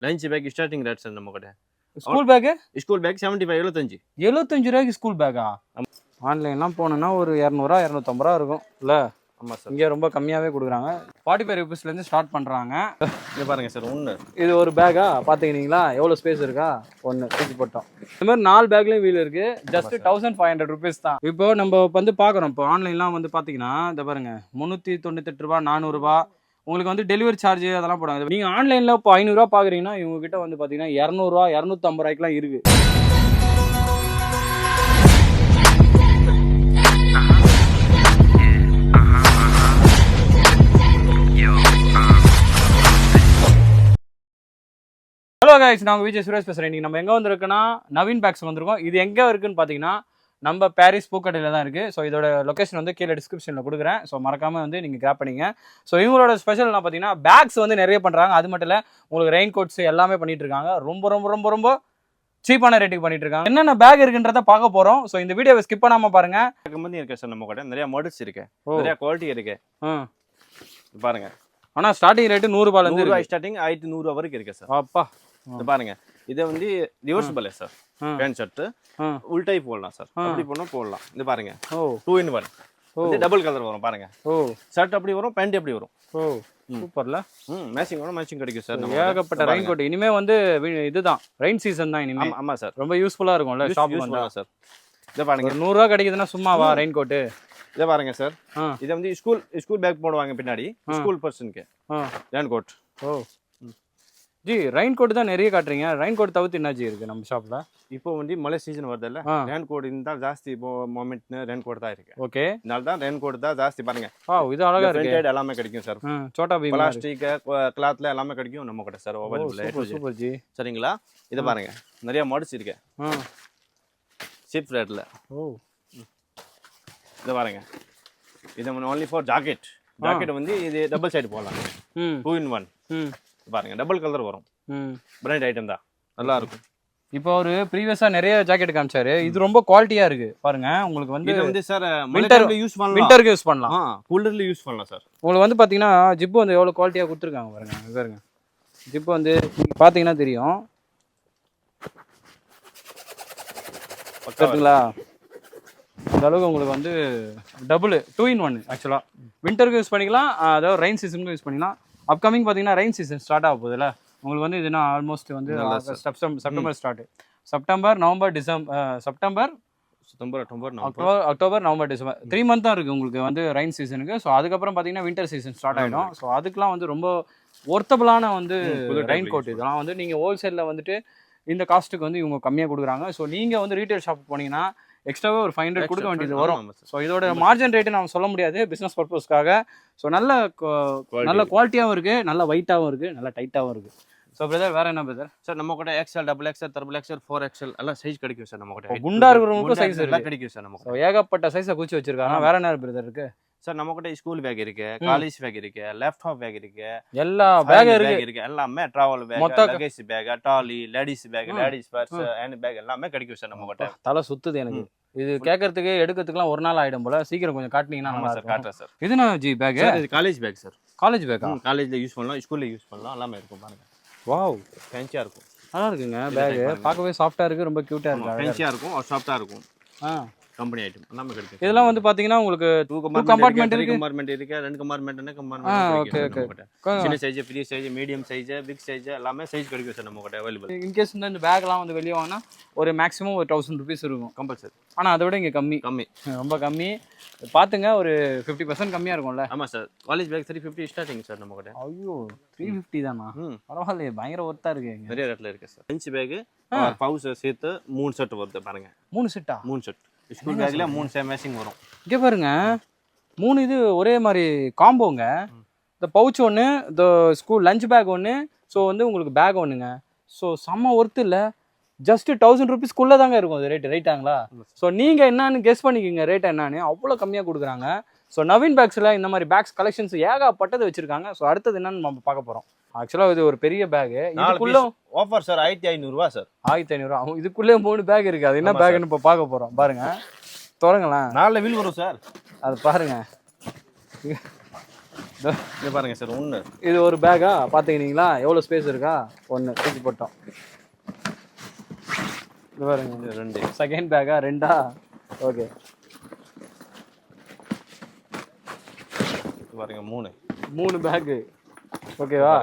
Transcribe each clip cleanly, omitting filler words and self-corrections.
Lunch bag starting rate sir நம்ம கடை. School bag 75 75 ரூபாய்க்கு ஸ்கூல் பேக்கா? ஆன்லைன்லாம் போனோம்னா ஒரு 200 250 ரூபா இருக்கும் இல்ல? ஆமாம் சார். இங்கே ரொம்ப கம்மியாகவே கொடுக்குறாங்க. 45 ரூபீஸ்லேருந்து ஸ்டார்ட் பண்ணுறாங்க. இங்கே பாருங்கள் சார். ஒன்று இது ஒரு பேக்கா பார்த்துக்கினீங்களா? எவ்வளோ ஸ்பேஸ் இருக்கா? ஒன்று தூக்கி போட்டோம். இந்த மாதிரி 4 பேக்லேயும் வீல் இருக்குது. ஜஸ்ட் 1500 ரூபீஸ் தான். இப்போ நம்ம வந்து பார்க்குறோம். இப்போ ஆன்லைன்லாம் வந்து பார்த்தீங்கன்னா இந்த பாருங்க 398 ரூபா 400 ரூபா உங்களுக்கு வந்து டெலிவரி சார்ஜ் அதெல்லாம் போடுவாங்க. நீங்கள் ஆன்லைனில் இப்போ 500 ரூபா பார்க்குறீங்கன்னா இவங்ககிட்ட வந்து பார்த்தீங்கன்னா 200 ரூபா 250 ரூபாய்க்குலாம் இருக்குது. ஹலோ கைஸ், நாங்கள் விஜய் சுரேஷ் பேசுகிறேன். இன்றைக்கி நம்ம எங்கே வந்திருக்கோன்னா நவீன் பேக்ஸ் வந்திருக்கோம். இது எங்கே இருக்குன்னு பார்த்தீங்கன்னா நம்ம பாரிஸ் பூக்கடையில் தான் இருக்குது. ஸோ இதோட லொக்கேஷன் வந்து கீழே டிஸ்கிரிப்ஷனில் கொடுக்குறேன். ஸோ மறக்காமல் வந்து நீங்கள் கிராப் பண்ணிங்க. ஸோ இவங்களோட ஸ்பெஷல் என்ன பார்த்தீங்கன்னா பேக்ஸ் வந்து நிறைய பண்ணுறாங்க. அது மட்டும் இல்லை உங்களுக்கு ரெயின் கோட்ஸ் எல்லாமே பண்ணிட்டு இருக்காங்க. ரொம்ப ரொம்ப ரொம்ப ரொம்ப சீப்பான ரேட்டுக்கு பண்ணிட்டு இருக்காங்க. என்னென்ன பேக் இருக்குன்றத பார்க்க போகிறோம். ஸோ இந்த வீடியோவை ஸ்கிப் பண்ணாமல் பாருங்க. வந்து இருக்கு சார் நம்ம கடை. நிறைய மாடல்ஸ் இருக்கு, நிறைய குவாலிட்டி இருக்கு. பாருங்க. ஆனால் ஸ்டார்டிங் ரேட்டு 100 ரூபாயிலேருந்து ஸ்டார்டிங் 1100 வரைக்கும் இருக்கு சார். அப்பா பாருங்க. இது வந்து ரிவர்சிபிள் சார். பேண்ட் ஷர்ட் உல்டை போடலாம் சார். அப்படி போடலாம். இது பாருங்க 2 in 1. இது டபுள் கலர் வரும் பாருங்க. ஷர்ட் அப்படி வரும், பேண்ட் அப்படி வரும். சூப்பர்ல. மேட்சிங் வரும், மேட்சிங் கிடைக்கும் சார். ஏகப்பட்ட ரெயின் கோட். இனிமே வந்து இதுதான் ரெயின் சீசன் தான் இனிமே. ஆமா சார். ரொம்ப யூஸ்ஃபுல்லா இருக்கும்ல ஷாப் வந்தா சார். இத பாருங்க 100 ரூபாய் கிடைக்குதுன்னா சும்மாவா ரெயின் கோட்? இத பாருங்க சார். இது வந்து ஸ்கூல் பேக் போடுவாங்க பின்னாடி ஸ்கூல் பர்சனுக்கு rain coat. G rain coat தான் நிறைய காட்டுறீங்க. ரெயின் கோட் தவிர்த்து என்ன ஜி இருக்கு நம்ம ஷாப்ல? இப்போ வந்து மழை சீசன் வருதுல்ல, ரெயின் கோட் இருந்தால் ஜாஸ்தி இப்போ மொமெண்ட் ரெயின் கோட் தான் இருக்கு. ஓகே, அதனால தான் ரெயின் கோட் தான் ஜாஸ்தி. பாருங்க இது அழகா இருக்கு. எல்லாமே கிடைக்கும் சார். சோட்டா பீம் பிளாஸ்டிக் கிளாத்ல எல்லாமே கிடைக்கும் நம்ம கிட்ட சார். Super G. சரிங்களா? இத பாருங்க நிறைய மாடல்ஸ் இருக்கு சீப் ரேட்ல. இத பாருங்க. இது only for ஜாக்கெட் வந்து இது டபுள் சைடு போடலாம். 2 in 1 பாருங்க. டபுள் கலர் வரும். பிராண்ட் ஐட்டம் தான், நல்லா இருக்கும். இப்போ ஒரு ப்ரீவியஸா நிறைய ஜாக்கெட் காமிச்சாரு. இது ரொம்ப குவாலிட்டியா இருக்கு பாருங்க. உங்களுக்கு வந்து இது வந்து சார் விண்டர்ல யூஸ் பண்ணலாம், விண்டருக்கு யூஸ் பண்ணலாம், கூலர்ல யூஸ் பண்ணலாம் சார். உங்களுக்கு வந்து பாத்தீங்கன்னா ஜிப் வந்து எவ்வளவு குவாலிட்டியா கொடுத்துருக்காங்க பாருங்க. பாருங்க ஜிப் வந்து பாத்தீங்கன்னா தெரியும். பாத்தீங்களா? இந்த அளவுக்கு உங்களுக்கு வந்து டபுள் 2 in 1 ஆக்சுவலா. விண்டருக்கு யூஸ் பண்ணிக்கலாம், அதாவது ரெயின் சீசனுக்கு யூஸ் பண்ணிக்கலாம். அப்கமிங் பார்த்தீங்கன்னா ரெயின் சீசன் ஸ்டார்ட் ஆக போகுதுல்ல உங்களுக்கு வந்து. இதுனா ஆல்மோஸ்ட் வந்து September start. September November December October November December 3 month தான் இருக்குது உங்களுக்கு வந்து ரெயின் சீசனுக்கு. ஸோ அதுக்கப்புறம் பார்த்தீங்கன்னா வின்டர் சீசன் ஸ்டார்ட் ஆகிடும். ஸோ அதுக்கெலாம் வந்து ரொம்ப ஒர்த்தபிளான வந்து ரெயின் கோட். இதெல்லாம் வந்து நீங்கள் ஹோல்சேலில் வந்துட்டு இந்த காஸ்ட்டுக்கு வந்து இவங்க கம்மியாக கொடுக்குறாங்க. ஸோ நீங்கள் வந்து ரீட்டைல் ஷாப் போனீங்கன்னா எக்ஸ்ட்ராவே ஒரு 500 கொடுக்க வேண்டியது வரும். ஸோ இதோட மார்ஜின் ரேட்டு நம்ம சொல்ல முடியாது பிஸ்னஸ் பர்பஸ்க்காக. ஸோ நல்ல குவாலிட்டியாகவும் இருக்குது, நல்ல வெயிட்டாகவும் இருக்குது, நல்ல டைட்டாகவும் இருக்குது. ஸோ பிரதர் வேற என்ன பிரதர்? சார் நம்ம கூட XL, XXL, XXL, 4XL எல்லாம் சைஸ் கிடைக்கும் சார். நம்ம கூட குண்டா இருக்கிறவங்களுக்கும் சைஸ் எல்லாம் கிடைக்கும் சார். நம்ம ஏகப்பட்ட சைஸை குச்சி வச்சிருக்காங்க. வேற என்ன பிரதர் இருக்கு சார்? நம்ம கூட ஸ்கூல் பேக் இருக்கு, காலேஜ் பேக் இருக்கு, லேப்டாப் பேக் இருக்கு, எல்லா பேக் இருக்கு. எல்லாமே travel bag, luggage bag, trolley, ladies bag, ladies purse, hand bag எல்லாமே கிடைக்கும் சார் நம்ம கூட. தலை சுத்துது எனக்கு. இது கேட்கறதுக்கு எடுக்கிறதுக்குலாம் ஒரு நாள் ஆயிடும் போல. சீக்கிரம் கொஞ்சம் காட்டினீங்கன்னா நல்லா இருக்கும். காட்டுறேன் சார். இது என்ன ஜி பேக்? இது காலேஜ் பேக் சார். காலேஜ் பேக்கா? காலேஜ்ல யூஸ் பண்ணலாம், ஸ்கூல்ல யூஸ் பண்ணலாம், எல்லாமே இருக்கும் பாருங்க. வாவ், ஃபேன்சியா இருக்கும். நல்லா இருக்குங்க பேக். பார்க்கவே சாஃப்ட்டா இருக்கு, ரொம்ப கியூட்டா இருக்கு. ஃபேன்சியா இருக்கும், சாஃப்ட்டா இருக்கும். கம்பெனி ஐட்டம் எல்லாமே கிடைக்கும். இதெல்லாம் வந்து பாத்தீங்கன்னா உங்களுக்கு 2 கம்பார்ட்மெண்ட் இருக்கு, 2 கம்பார்ட்மெண்ட் ஓகே ஓகே. சின்ன சைஸ், பெரிய size, medium size, big size எல்லாமே சைஸ் கிடைக்கும் சார் நம்ம கிட்ட அவைலபிள். இன் கேஸ் இந்த பேக்லாம் வந்து வெளிய வாங்கினா ஒரு மேக்ஸிமம் ஒரு 1000 ரூபீஸ் இருக்கும் கம்பல்சரி. ஆனா அதை விட இங்க கம்மி, ரொம்ப கம்மி. பாத்துங்க ஒரு 50% கம்மியா இருக்கும்ல. ஆமா sir. College back 350 starting sir நம்ம கிட்ட. ஐயோ 350 தானா? பரவாயில்லையே, பயங்கர ஒர்த்தா இருக்கு. நிறைய ரேட்ல இருக்கு சார். லஞ்ச் பேக் பவுச் சேர்த்து 3 செட் வருது பாருங்க. 3 செட்டா? 3 செட். ஸ்கூல் பேக்ல 3 சேம் மேட்சிங் வரும். இங்க பாருங்க 3 இது ஒரே மாதிரி காம்போங்க. இந்த பவுச் ஒன்று, இந்த ஸ்கூல் லஞ்ச் பேக் ஒன்று, ஸோ வந்து உங்களுக்கு பேக் ஒன்றுங்க. ஸோ செம்ம ஒர்த்து இல்லை. ஜஸ்ட் 1000 ரூபீஸ்க்குள்ளே தாங்க இருக்கும் அது ரேட்டு. ரைட்டாங்களா? ஸோ நீங்கள் என்னன்னு கெஸ் பண்ணிக்கோங்க ரேட் என்னன்னு. அவ்வளோ கம்மியாக கொடுக்குறாங்க. ஸோ நவீன் பேக்ஸில் இந்த மாதிரி பேக்ஸ் கலெக்ஷன்ஸ் ஏகப்பட்டது வச்சிருக்காங்க. ஸோ அடுத்தது என்னன்னு நம்ம பார்க்க போகிறோம். ஆக்சுவலாக இது ஒரு பெரிய பேக். இதுக்குள்ள ஆஃபர் சார் 1500 ரூபா சார். 1500 ரூபா. இதுக்குள்ளே 3 பேக் இருக்கு. அது என்ன பேக்னு இப்போ பார்க்க போகிறோம். பாருங்க, தொடங்களேன். 4 வீல் வரும் சார். அது பாருங்க. இது பாருங்க சார் ஒன்று. இது ஒரு பேக்கா பார்த்துக்கினீங்களா எவ்வளோ ஸ்பேஸ் இருக்கா? ஒன்று தூக்கி போட்டோம். இது பாருங்க 2. செகண்ட் பேக்கா 2ஆ? ஓகே. பாருங்க 3 பேக்கு. ஓகேவா?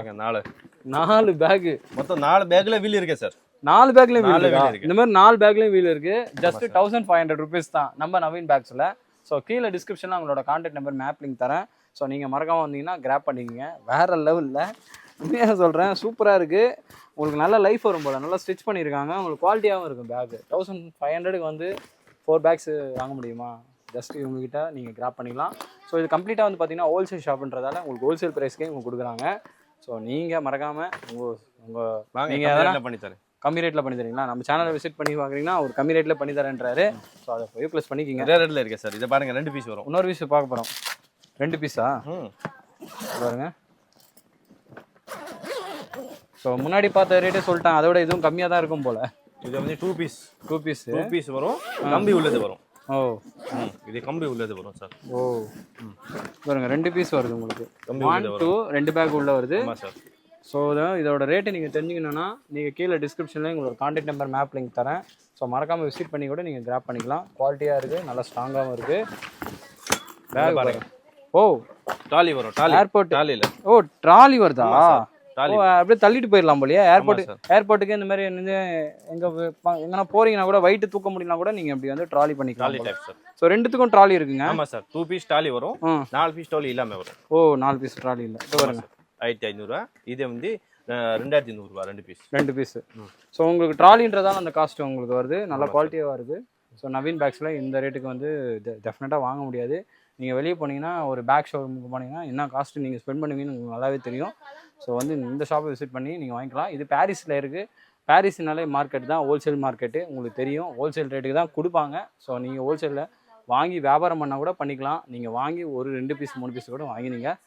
4 பேக்கு. மொத்தம் 4 பேக்ல வீல் இருக்கு சார். 4 பேக்லயும் வீல் இருக்கு. இந்த மாதிரி 4 பேக்லயும் வீல் இருக்கு. ஜஸ்ட் 1500 rupees தான் நம்ம நவீன் பேக்ஸ்ல. ஸோ கீழே டிஸ்கிரிப்ஷன்ல உங்களோட கான்டாக்ட் நம்பர் மேப் லிங்க் தரேன். ஸோ நீங்கள் மறக்காம வந்தீங்கன்னா கிராப் பண்ணிக்கங்க. வேற லெவலில் உண்மையாக சொல்கிறேன், சூப்பராக இருக்குது. உங்களுக்கு நல்ல லைஃப் வரும் போல், நல்லா ஸ்டிச் பண்ணியிருக்காங்க. உங்களுக்கு குவாலிட்டியாகவும் இருக்கும் பேக்கு. 1500க்கு வந்து 4 பேக்ஸ் வாங்க முடியுமா? ஜஸ்ட் இவங்ககிட்ட நீங்கள் கிராப் பண்ணிக்கலாம். ஸோ இது கம்ப்ளீட்டாக வந்து பார்த்தீங்கன்னா ஹோல்சேல் ஷாப்ன்றதால உங்களுக்கு ஹோல்சேல் ப்ரைஸ்க்கே உங்களுக்கு கொடுக்குறாங்க. ஸோ நீங்கள் மறக்காமல் நீங்கள் அதெல்லாம் பண்ணித்தரேன். கம்மி ரேட்டில் பண்ணி தரீங்களா? நம்ம சேனலை விசிட் பண்ணி பார்க்குறீங்கன்னா ஒரு கம்மி ரேட்டில் பண்ணி தரேன்றாரு. ஸோ அதை போய் ப்ளஸ் பண்ணிக்கிங்க. நிறைய ரேட்டில் இருக்குது சார். இதை பாருங்கள் 2 பீஸ் வரும். இன்னொரு பீஸ் பார்க்க போகிறோம். 2 பீஸா? பாருங்க. ஸோ முன்னாடி பார்த்த ரேட்டே சொல்லிட்டான், அதோட இதுவும் கம்மியாக தான் இருக்கும் போல். இது வந்து 2 பீஸ் வரும். கம்பி உள்ளது வரும். ஓ இது கம்பி உள்ளது வரும் சார். ஓ பாருங்க 2 பீஸ் வருது உங்களுக்கு. 1 2 2 பேக் உள்ள வருது. ஆமாம் சார். ஸோ இதோட ரேட்டை நீங்கள் தெரிஞ்சுக்கணுன்னா நீங்கள் கீழே டிஸ்கிரிப்ஷனில் உங்களோட கான்டாக்ட் நம்பர் மேப் லிங்க் தரேன். ஸோ மறக்காமல் விசிட் பண்ணி கூட நீங்கள் கிராப் பண்ணிக்கலாம். குவாலிட்டியாக இருக்குது, நல்லா ஸ்ட்ராங்காகவும் இருக்குது. பேக் பாருங்க. ஓ ட்ராலி வரும். ஏர்போர்ட் ட்ராலியில். ஓ ட்ராலி வருதா? ஓ அப்படியே தள்ளிட்டு போயிடலாம் போலியா? ஏர்போர்ட்டுக்கு இந்த மாதிரி எங்கன்னா போறீங்கன்னா கூட வெயிட் தூக்க முடியலனா கூட நீங்க அப்படி வந்து ட்ராலி பண்ணிக்கலாம். ஸோ 2த்துக்கும் ட்ராலி இருக்குங்க. ஆமா சார். 2 பீஸ் ட்ராலி வரும். 4 பீஸ் ட்ராலி இல்லாம வரும். ஓ 4 பீஸ் ட்ராலி இல்ல. இது பாருங்க 1500. இது வந்து 2200 2 பீஸ். ஸோ உங்களுக்கு ட்ராலின்றதால அந்த காஸ்ட் உங்களுக்கு வருது. நல்ல குவாலிட்டியாக வருது. ஸோ நவீன் பேக்ஸில் இந்த ரேட்டுக்கு வந்து டெஃபினட்டாக வாங்க முடியாது. நீங்கள் வெளியே போனீங்கன்னா ஒரு பேக் ஷோரூமுக்கு போனீங்கன்னா என்ன காஸ்ட்டு நீங்கள் ஸ்பெண்ட் பண்ணுவீங்கன்னு உங்களுக்கு நல்லாவே தெரியும். ஸோ வந்து இந்த ஷாப்பை விசிட் பண்ணி நீங்கள் வாங்கிக்கலாம். இது பாரிஸில் இருக்குது. பாரிஸ்னாலே மார்க்கெட் தான், ஹோல்சேல் மார்க்கெட்டு. உங்களுக்கு தெரியும், ஹோல்சேல் ரேட்டுக்கு தான் கொடுப்பாங்க. ஸோ நீங்கள் ஹோல்சேலில் வாங்கி வியாபாரம் பண்ணால் கூட பண்ணிக்கலாம். நீங்கள் வாங்கி ஒரு 2 பீஸ் 3 பீஸ் கூட வாங்கி நீங்கள்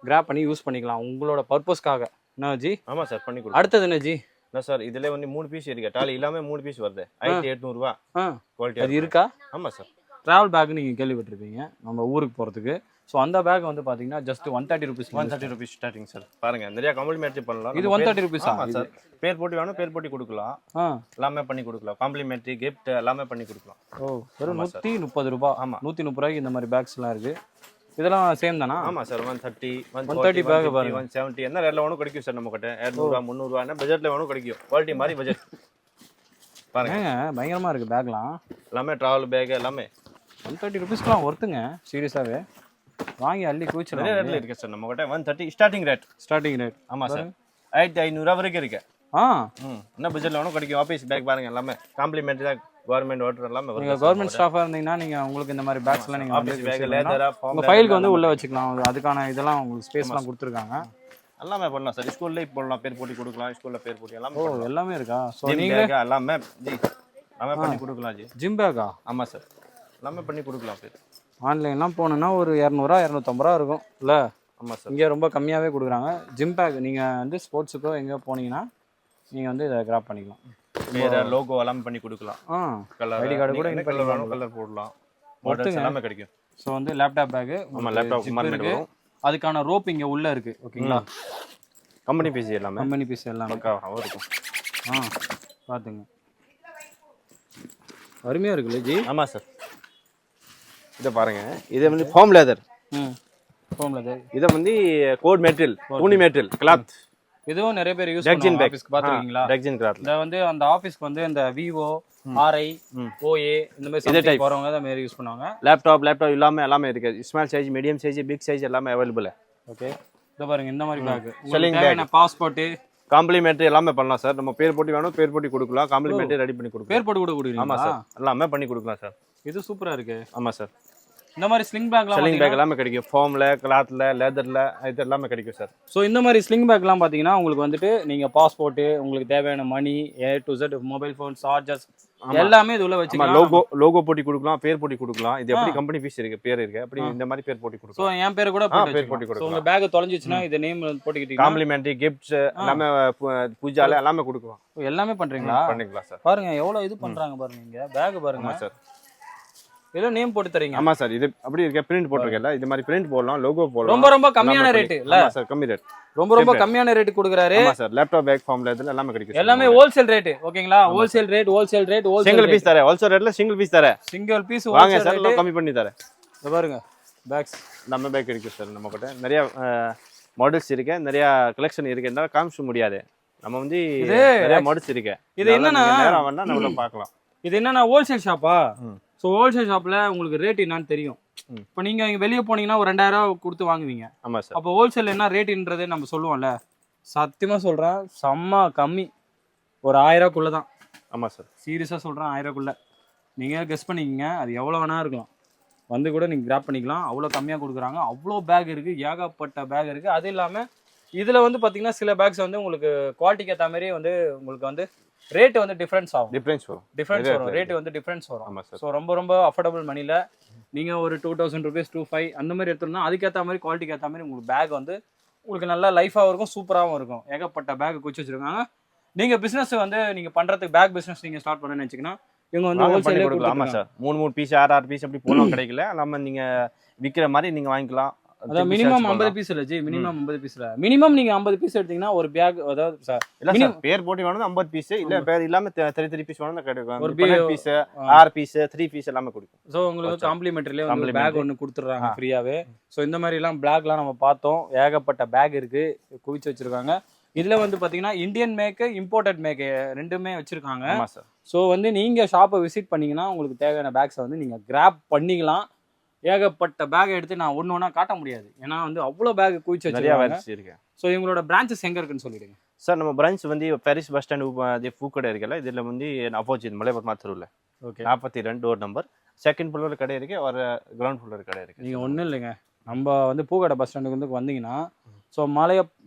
கிராப் பண்ணி யூஸ் பண்ணிக்கலாம் உங்களோட பர்பஸ்க்காக. என்ன ஜி? ஆமாம் சார், பண்ணி கொடுங்க. அடுத்தது என்ன ஜி? என்ன சார், இதில் வந்து 3 பீஸ் இருக்கு. டாலி இல்லாமல் 3 பீஸ் வருது. 1800 குவாலிட்டி. அது இருக்கா? ஆமாம் சார். ட்ராவல் பேக் நீங்கள் கேள்விப்பட்டிருப்பீங்க நம்ம ஊருக்கு போகிறதுக்கு. ஸோ அந்த பேக் வந்து பார்த்தீங்கன்னா just 130 rupees. 130 rupees starting sir. பாருங்க நிறைய காம்ப்ளிமெண்ட்ரி பண்ணலாம். இது 130 rupees சார். பேர் போட்டி வேணும், பேர் போட்டி கொடுக்கலாம். எல்லாமே பண்ணி கொடுக்கலாம். காம்ப்ளிமெண்ட்ரி கிஃப்ட் எல்லாமே பண்ணி கொடுக்கலாம். ஓ வெறும் 130 ரூபாய். ஆமாம் 130 ரூபாய்க்கு இந்த மாதிரி பேக்ஸ்லாம் இருக்குது. இதெல்லாம் சேம் தானா? ஆமாம் சார். 130 பேக் பாருங்க. 170 என்ன ரேட்ல வேணும் கிடைக்கும் சார். நம்ம கிட்ட 200 300 என்ன பட்ஜெட்ல வேணும் கிடைக்கும். குவாலிட்டி மாதிரி பட்ஜெட் பாருங்க. பயங்கரமா இருக்கு பேக்லாம். எல்லாமே டிராவல் பேக் எல்லாமே 130 rupeesக்குலாம் ஒர்த்துங்க. சீரியஸாவே வாங்கி அள்ளி குவிச்சிடலாம். நிறைய ரேட்ல இருக்கு சார் நம்ம கிட்ட. 130 ஸ்டார்டிங் ரேட். ஆமா சார். 1500 வரைக்கும் இருக்கு. என்ன பட்ஜெட்ல வேணும் கிடைக்கும். ஆபீஸ் பேக் பாருங்க எல்லாமே காம்ப்ளிமெண்ட்ரி தான். கவர்மெண்ட் ஆர்டர் எல்லாமே நீங்க கவர்மெண்ட் ஸ்டாஃபா இருந்தீங்கன்னா நீங்க உங்களுக்கு இந்த மாதிரி பேக்ஸ்லாம் நீங்க ஆபீஸ் பேக் லேதரா உங்க ஃபைலுக்கு வந்து உள்ள வச்சுக்கலாம். அதுக்கான இதெல்லாம் உங்களுக்கு ஸ்பேஸ்லாம் கொடுத்துருக்காங்க. எல்லாமே பண்ணலாம் சார். ஸ்கூல்ல போடலாம், பேர் போட்டி கொடுக்கலாம். ஸ்கூல்ல பேர் போட்டி எல்லாமே. ஓ எல்லாமே இருக்கா? சோ நீங்க எல்லாமே எல்லாமே பண்ணி கொடுக்கலாம் ஜி. ஜிம் பேக்கா? ஆமா சார். எல்லாமே பண்ணி கொடுக்கலாம். பேர் ஆன்லைன்லாம் போனோன்னா ஒரு 200 250 இருக்கும் இல்லை? ஆமாம் சார். இங்கே ரொம்ப கம்மியாகவே கொடுக்குறாங்க. ஜிம் பேக் நீங்கள் வந்து ஸ்போர்ட்ஸுக்கோ எங்கே போனீங்கன்னா நீங்கள் வந்து இதை கிராப் பண்ணிக்கலாம். வேறு லோகோ எல்லாமே பண்ணி கொடுக்கலாம். கலர் ஐடி கார்டு கூட கலர் போடலாம். மாடல்ஸ் எல்லாமே கிடைக்கும். ஸோ வந்து லேப்டாப் பேக்கு. ஆமாம் லேப்டாப் இருக்கு. அதுக்கான ரோப் இங்கே உள்ளே இருக்குது. ஓகேங்களா? கம்பெனி பீஸ் எல்லாமே. கம்பெனி பீஸ் எல்லாமே இருக்கும். பார்த்துங்க அருமையாக இருக்குல்ல ஜி? ஆமாம் சார். இதை பாருங்க. இது வந்து ஃபார்ம் லெதர். இதை வந்து கோட் மெட்டீரியல், துணி மெட்டீரியல், கிளாத். இதுவும் நிறைய பேர் யூஸ் பண்ணுவாங்க. ஆபீஸ்க்கு பாத்துறீங்களா? டெக்ஜின் கிளாத். இத வந்து அந்த ஆபீஸ்க்கு வந்து இந்த விவோ, ஆர்ஐ, ஓஏ இந்த மாதிரி சப்ஜெக்ட் போறவங்க தான் மேரி யூஸ் பண்ணுவாங்க. லேப்டாப் எல்லாமே இருக்கு. Small size, medium size, big size எல்லாமே அவைலபிள். ஓகே. இத பாருங்க இந்த மாதிரி பேக். உங்களுக்கு பாஸ்போர்ட் காம்ப்ளிமெண்ட்ரி எல்லாமே பண்ணலாம் சார். நம்ம பேர் போட்டி வேணும், பேர் போட்டி கொடுக்கலாம். காம்ப்ளிமெண்ட்ரி ரெடி பண்ணி கொடுக்கலாம். பேர் போட்டு கூட கொடுக்குறீங்க? ஆமா சார். எல்லாமே பண்ணி கொடுக்கலாம் சார். இது சூப்பரா இருக்கு. ஆமா சார். இந்த மாதிரி ஸ்லிங் பேக் எல்லாமே கிடைக்கும். ஃபார்ம்ல, கிளாத்ல, லெதர்ல இது எல்லாமே கிடைக்கும் சார். ஸோ இந்த மாதிரி ஸ்லிங் பேக்லாம் பார்த்தீங்கன்னா உங்களுக்கு வந்துட்டு நீங்கள் பாஸ்போர்ட்டு, உங்களுக்கு தேவையான மணி, A to Z, mobile phone, chargers எல்லாமே இது உள்ள வச்சுக்கலாம். லோகோ போட்டி கொடுக்கலாம், பேர் போட்டி கொடுக்கலாம். இது எப்படி கம்பெனி பீஸ் இருக்கு, பேர் இருக்கு. அப்படி இந்த மாதிரி பேர் போட்டி கொடுக்கலாம். ஸோ என் பேர் கூட பேர் போட்டி கொடுக்கலாம். உங்க பேக் தொலைஞ்சிச்சுன்னா இந்த நேம் போட்டுக்கிட்டீங்க. காம்ப்ளிமெண்ட்ரி கிஃப்ட்ஸ் எல்லாமே பூஜால எல்லாமே கொடுக்கலாம். எல்லாமே பண்றீங்களா? பண்ணிக்கலாம் சார். பாருங்க எவ்வளவு இது பண்றாங்க பாருங்க. இங்க பேக் பாருங்க சார். ஏதோ நேம் போட்டு தரீங்க. ஆமா சார், இது அப்படி இருக்க பிரிண்ட் போட்டுருக்கல, இது மாதிரி பிரிண்ட் போடலாம், லோகோ போடலாம். ரொம்ப ரொம்ப கம்மியான ரேட் இல்ல சார், கம்மி ரேட், ரொம்ப கம்மியான ரேட் கொடுக்குறாரு. ஆமா சார், லேப்டாப் பேக் ஃபார்ம்ல இதுல எல்லாமே கிடைக்கும், எல்லாமே ஹோல்சேல் ரேட். ஓகேங்களா, ஹோல்சேல் ரேட் சிங்கிள் பீஸ் தரேன், ஹோல்சேல் ரேட்ல சிங்கிள் பீஸ் தரேன், சிங்கிள் பீஸ் வாங்க சார், லோ கம்மி பண்ணி தரேன். இத பாருங்க, பேக்ஸ் நம்ம பேக் இருக்கு சார், நம்ம கிட்ட நிறைய மாடல்ஸ் இருக்கு, நிறைய கலெக்ஷன் இருக்கு, என்னால காமிக்க முடியாது, நம்ம வந்து நிறைய மாடல்ஸ் இருக்கு. இது என்னன்னா நேரா வந்தா நம்ம பார்க்கலாம். இது என்னன்னா ஹோல்சேல் ஷாப்பா, ஸோ ஹோல்சேல் ஷாப்ல உங்களுக்கு ரேட் என்னன்னு தெரியும். இப்போ நீங்க இங்க வெளியே போனீங்கன்னா ஒரு 2000 ரூபா கொடுத்து வாங்குவீங்க. ஆமா சார். அப்போ ஹோல்சேல் என்ன ரேட்டுன்றதே நம்ம சொல்லுவோம்ல, சத்தியமா சொல்றேன் செம்ம கம்மி, ஒரு 1000 ரூபாக்குள்ள தான். ஆமா சார், சீரியஸா சொல்றேன், 1000 ரூபாக்குள்ள. நீங்க கெஸ் பண்ணிக்கங்க, அது எவ்வளவு வேணா இருக்கலாம், வந்து கூட நீங்க கிராப் பண்ணிக்கலாம். அவ்வளோ கம்மியா கொடுக்குறாங்க, அவ்வளோ பேக் இருக்கு, ஏகப்பட்ட பேக் இருக்கு. அது இல்லாம இதுல வந்து பாத்தீங்கன்னா சில பேக்ஸ் வந்து உங்களுக்கு குவாலிட்டிக்கு ஏற்ற மாதிரி வந்து உங்களுக்கு வந்து ரேட் வந்து டிஃபரன்ஸ் ஆகும், ரேட் வந்து டிஃபரன்ஸ் வரும். ஆமா சார். ஸோ ரொம்ப அஃபோர்டபுள் மணில நீங்க ஒரு 2000 rupees 2500 அந்த மாதிரி எடுத்தோம்னா அதுக்கேற்ற மாதிரி குவாலிட்டிக்கு ஏற்ற மாதிரி உங்களுக்கு பேக் வந்து உங்களுக்கு நல்லா லைஃபாகவும் இருக்கும், சூப்பராகவும் இருக்கும். ஏகப்பட்ட பேக் குச்சி வச்சிருக்காங்க. நீங்க பிசினஸ் வந்து நீங்க பண்றதுக்கு பேக் பிசினஸ் நீங்க ஸ்டார்ட் பண்ணணும்னு நினைச்சீங்கன்னா இவங்க வந்து ஹோல்சேலே கொடுக்கலாம். ஆமா சார், 3 பீஸ் 6 பீஸ் அப்படி போனா கிடைக்கல, நம்ம நீங்க விக்கிற மாதிரி நீங்க வாங்கிக்கலாம். அதான் மினிமம் 50 பீஸ் இல்ல ஜி, மினிமம் 50 பீஸ் இல்ல, மினிமம் நீங்க 50 பீஸ் எடுத்தீங்கன்னா ஒரு பேக், அதாவது சார் இல்ல சார், பேர் போட்டு வேணும் 50 பீஸ், இல்ல பேர் இல்லாம 3 பீஸ் வேணும் கிடைக்கும். ஒரு பீஸ் 6 பீஸ் 3 பீஸ் எல்லாமே கொடுக்கும். சோ உங்களுக்கு காம்ப்ளிமெண்டரியில வந்து பேக் ஒன்னு கொடுத்துறாங்க ஃப்ரீயாவே. சோ இந்த மாதிரி எல்லாம் பிளாக்லாம் நம்ம பார்த்தோம், ஏகப்பட்ட பேக் இருக்கு, குவிச்சு வச்சிருக்காங்க. இதுல வந்து பாத்தீங்கன்னா இந்தியன் மேக், இம்போர்ட்டட் மேக் ரெண்டுமே வச்சிருக்காங்க. ஆமா சார். சோ வந்து நீங்க ஷாப்பை விசிட் பண்ணீங்கன்னா உங்களுக்கு தேவையான பேக்ஸை வந்து நீங்க கிராப் பண்ணிக்கலாம். ஏகப்பட்ட பேக் எடுத்து நான் ஒண்ணா காட்ட முடியாது, ஏன்னா வந்து அவ்வளவு பேக் குவிச்சு வச்சிருக்காங்க. சோ இவங்களோட பிரான்ச்சஸ் எங்க இருக்குன்னு சொல்லிடுங்க சார். நம்ம பிரான்ச் வந்து பாரிஸ் பஸ் ஸ்டாண்ட் பூக்கடை இருக்குல்ல, இதுல வந்து ஆப்போசிட் மலையப்பர் தெருவில் 42 டோர் நம்பர், செகண்ட் ஃப்ளோர் கடை இருக்கு, ஒரு கிரவுண்ட் ஃப்ளோர் கடை இருக்கு. நீங்க ஒண்ணும் இல்லைங்க, நம்ம வந்து பூக்கடை பஸ் ஸ்டாண்டுக்கு வந்து வந்தீங்கன்னா ஸோ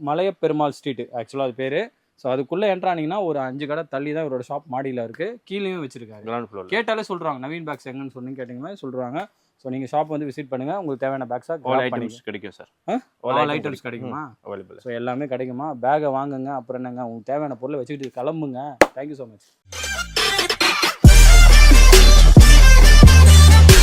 மலைய பெருமாள் ஸ்ட்ரீட் ஆக்சுவலாக அது பேரு. ஸோ அதுக்குள்ளே என்ட்ரானிங்கன்னா ஒரு 5 கடை தள்ளி தான் இவரோட ஷாப் மாடியில் இருக்குது, கீழேயும் வச்சிருக்காரு கிரவுண்ட் ஃப்ளோர். கேட்டாலே சொல்கிறாங்க நவீன் பேக்ஸ் எங்கன்னு சொன்னீங்க, கேட்டிங்கன்னா சொல்கிறாங்க. ஸோ நீங்கள் ஷாப் வந்து விசிட் பண்ணுங்கள், உங்களுக்கு தேவையான பேக்ஸாக ஆல் ஐட்டம்ஸ் கிடைக்கும் சார். ஆல் ஐட்டம்ஸ் கிடைக்குமா? அவைலபிள். ஸோ எல்லாமே கிடைக்குமா? பேக்கை வாங்குங்க, அப்புறம் என்னங்க உங்களுக்கு தேவையான பொருளை வச்சுக்கிட்டு கிளம்புங்க. Thank you so much.